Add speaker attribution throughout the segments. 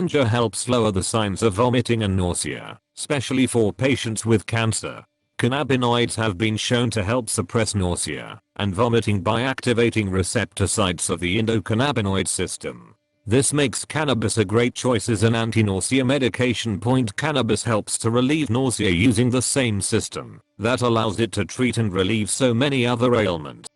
Speaker 1: Ganja helps lower the signs of vomiting and nausea, especially for patients with cancer. Cannabinoids have been shown to help suppress nausea and vomiting by activating receptor sites of the endocannabinoid system. This makes cannabis a great choice as an anti-nausea medication. Cannabis helps to relieve nausea using the same system that allows it to treat and relieve so many other ailments.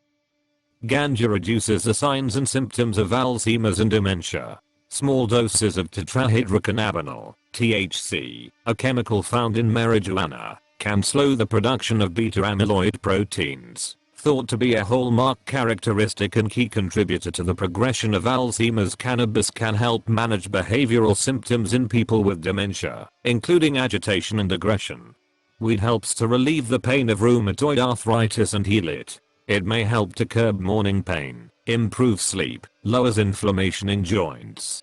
Speaker 1: Ganja reduces the signs and symptoms of Alzheimer's and dementia. Small doses of tetrahydrocannabinol, THC, a chemical found in marijuana, can slow the production of beta-amyloid proteins, thought to be a hallmark characteristic and key contributor to the progression of Alzheimer's. Cannabis can help manage behavioral symptoms in people with dementia, including agitation and aggression. Weed helps to relieve the pain of rheumatoid arthritis and heal it. It may help to curb morning pain, improve sleep, lowers inflammation in joints.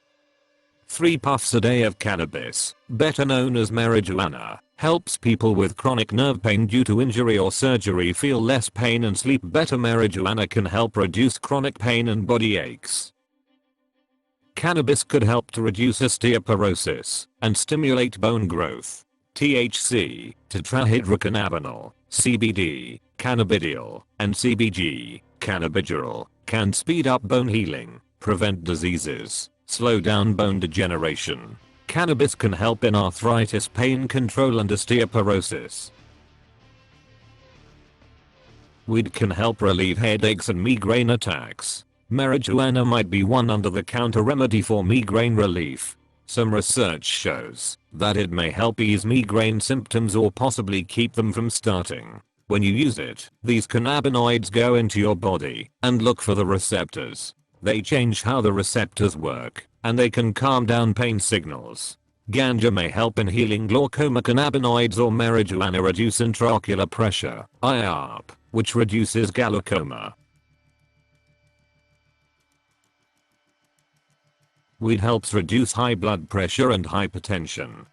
Speaker 1: 3 puffs a day of cannabis, better known as marijuana, helps people with chronic nerve pain due to injury or surgery feel less pain and sleep better. Marijuana can help reduce chronic pain and body aches. Cannabis could help to reduce osteoporosis and stimulate bone growth. THC, tetrahydrocannabinol, CBD, cannabidiol, and CBG, cannabidiol, can speed up bone healing, prevent diseases, slow down bone degeneration. Cannabis can help in arthritis, pain control, and osteoporosis. Weed can help relieve headaches and migraine attacks. Marijuana might be one under-the-counter remedy for migraine relief. Some research shows that it may help ease migraine symptoms or possibly keep them from starting. When you use it, these cannabinoids go into your body and look for the receptors. They change how the receptors work, and they can calm down pain signals. Ganja may help in healing glaucoma. Cannabinoids or marijuana reduce intraocular pressure, IOP, which reduces glaucoma. Weed helps reduce high blood pressure and hypertension.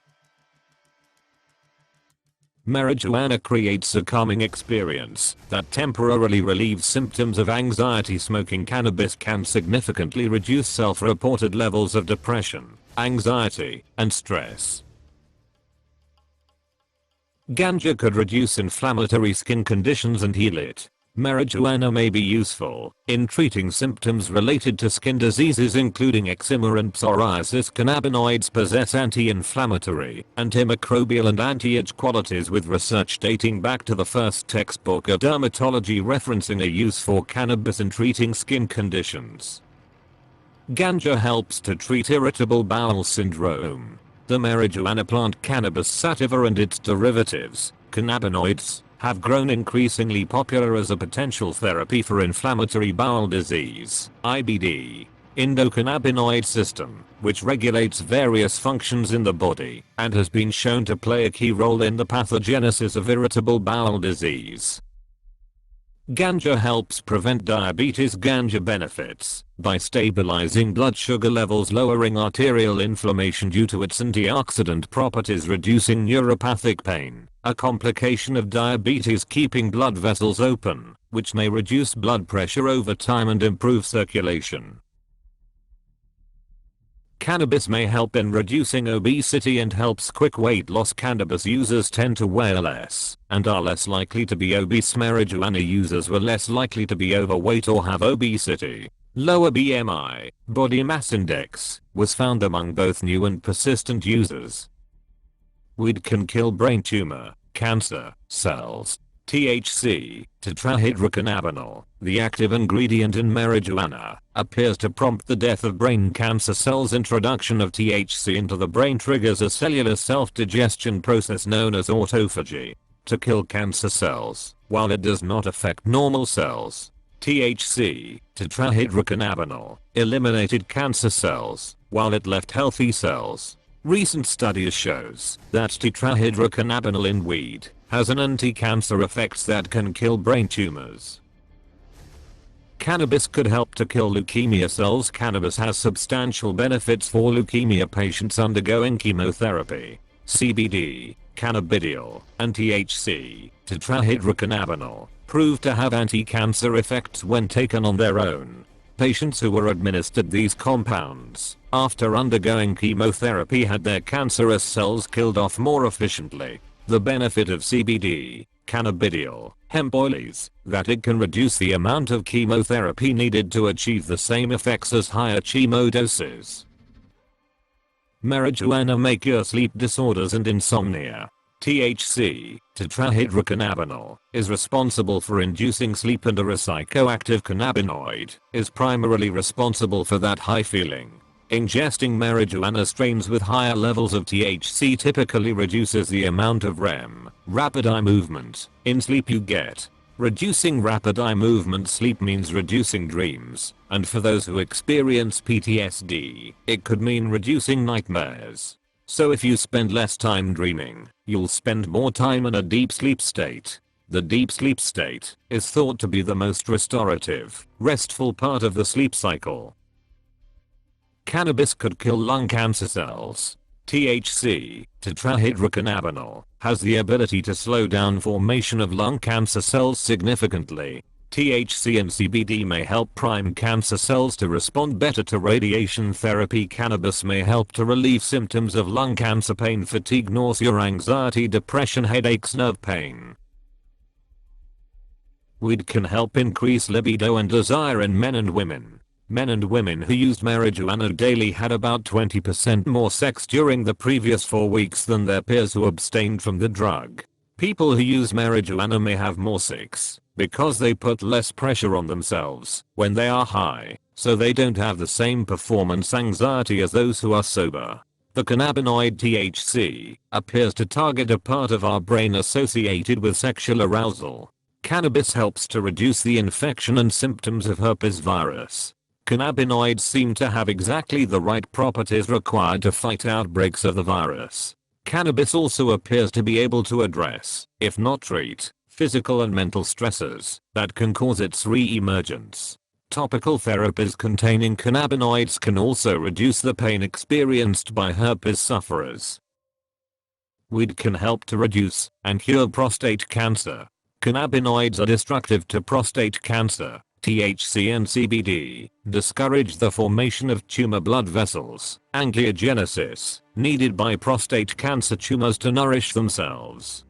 Speaker 1: Marijuana creates a calming experience that temporarily relieves symptoms of anxiety. Smoking cannabis can significantly reduce self-reported levels of depression, anxiety, and stress. Ganja could reduce inflammatory skin conditions and heal it. Marijuana may be useful in treating symptoms related to skin diseases including eczema and psoriasis. Cannabinoids possess anti-inflammatory, antimicrobial, and anti-itch qualities, with research dating back to the first textbook of dermatology referencing a use for cannabis in treating skin conditions. Ganja helps to treat irritable bowel syndrome. The marijuana plant Cannabis sativa and its derivatives, cannabinoids, have grown increasingly popular as a potential therapy for inflammatory bowel disease, IBD. Endocannabinoid system, which regulates various functions in the body and has been shown to play a key role in the pathogenesis of irritable bowel disease. Ganja helps prevent diabetes. Ganja benefits by stabilizing blood sugar levels, lowering arterial inflammation due to its antioxidant properties, reducing neuropathic pain, a complication of diabetes, keeping blood vessels open, which may reduce blood pressure over time and improve circulation. Cannabis may help in reducing obesity and helps quick weight loss. Cannabis users tend to weigh less and are less likely to be obese. Marijuana users were less likely to be overweight or have obesity. Lower BMI, body mass index, was found among both new and persistent users. Weed can kill brain tumor, cancer, cells. THC, tetrahydrocannabinol, the active ingredient in marijuana, appears to prompt the death of brain cancer cells. Introduction of THC into the brain triggers a cellular self-digestion process known as autophagy to kill cancer cells, while it does not affect normal cells. THC, tetrahydrocannabinol, eliminated cancer cells, while it left healthy cells. Recent studies shows that tetrahydrocannabinol in weed has an anti-cancer effect that can kill brain tumors. Cannabis could help to kill leukemia cells. Cannabis has substantial benefits for leukemia patients undergoing chemotherapy. CBD, cannabidiol, and THC, tetrahydrocannabinol, proved to have anti-cancer effects when taken on their own. Patients who were administered these compounds after undergoing chemotherapy had their cancerous cells killed off more efficiently. The benefit of CBD, cannabidiol, hemp oil is that it can reduce the amount of chemotherapy needed to achieve the same effects as higher chemo doses. Marijuana may cure sleep disorders and insomnia. THC, tetrahydrocannabinol, is responsible for inducing sleep, and a psychoactive cannabinoid is primarily responsible for that high feeling. Ingesting marijuana strains with higher levels of THC typically reduces the amount of REM, rapid eye movement, in sleep you get. Reducing rapid eye movement sleep means reducing dreams, and for those who experience PTSD, it could mean reducing nightmares. So if you spend less time dreaming, you'll spend more time in a deep sleep state. The deep sleep state is thought to be the most restorative, restful part of the sleep cycle. Cannabis could kill lung cancer cells. THC, tetrahydrocannabinol, has the ability to slow down formation of lung cancer cells significantly. THC and CBD may help prime cancer cells to respond better to radiation therapy. Cannabis may help to relieve symptoms of lung cancer, pain, fatigue, nausea, anxiety, depression, headaches, nerve pain. Weed can help increase libido and desire in men and women. Men and women who used marijuana daily had about 20% more sex during the previous 4 weeks than their peers who abstained from the drug. People who use marijuana may have more sex because they put less pressure on themselves when they are high, so they don't have the same performance anxiety as those who are sober. The cannabinoid THC appears to target a part of our brain associated with sexual arousal. Cannabis helps to reduce the infection and symptoms of herpes virus. Cannabinoids seem to have exactly the right properties required to fight outbreaks of the virus. Cannabis also appears to be able to address, if not treat, physical and mental stressors that can cause its re-emergence. Topical therapies containing cannabinoids can also reduce the pain experienced by herpes sufferers. Weed can help to reduce and cure prostate cancer. Cannabinoids are destructive to prostate cancer. THC and CBD discourage the formation of tumor blood vessels, angiogenesis, needed by prostate cancer tumors to nourish themselves.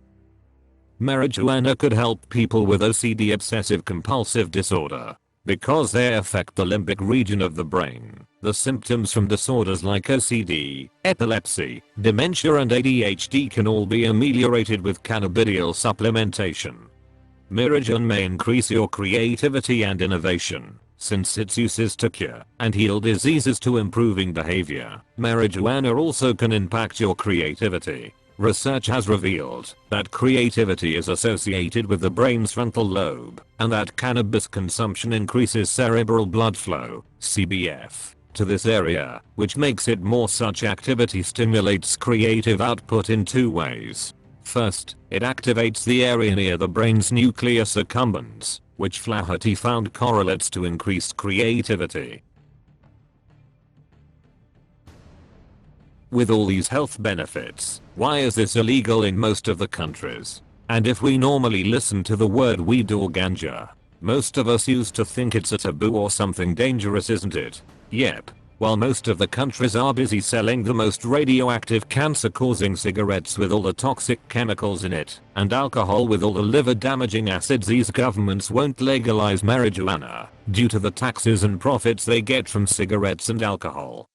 Speaker 1: Marijuana could help people with OCD, obsessive compulsive disorder, because they affect the limbic region of the brain. The symptoms from disorders like OCD, epilepsy, dementia and ADHD can all be ameliorated with cannabidiol supplementation. Marijuana may increase your creativity and innovation, since its use is to cure and heal diseases to improving behavior. Marijuana also can impact your creativity. Research has revealed that creativity is associated with the brain's frontal lobe, and that cannabis consumption increases cerebral blood flow, CBF, to this area, which makes it more. Such activity stimulates creative output in 2 ways. First, it activates the area near the brain's nucleus accumbens, which Flaherty found correlates to increased creativity. With all these health benefits, why is this illegal in most of the countries? And if we normally listen to the word weed or ganja, most of us used to think it's a taboo or something dangerous, isn't it? Yep. While most of the countries are busy selling the most radioactive cancer-causing cigarettes with all the toxic chemicals in it, and alcohol with all the liver-damaging acids, these governments won't legalize marijuana due to the taxes and profits they get from cigarettes and alcohol.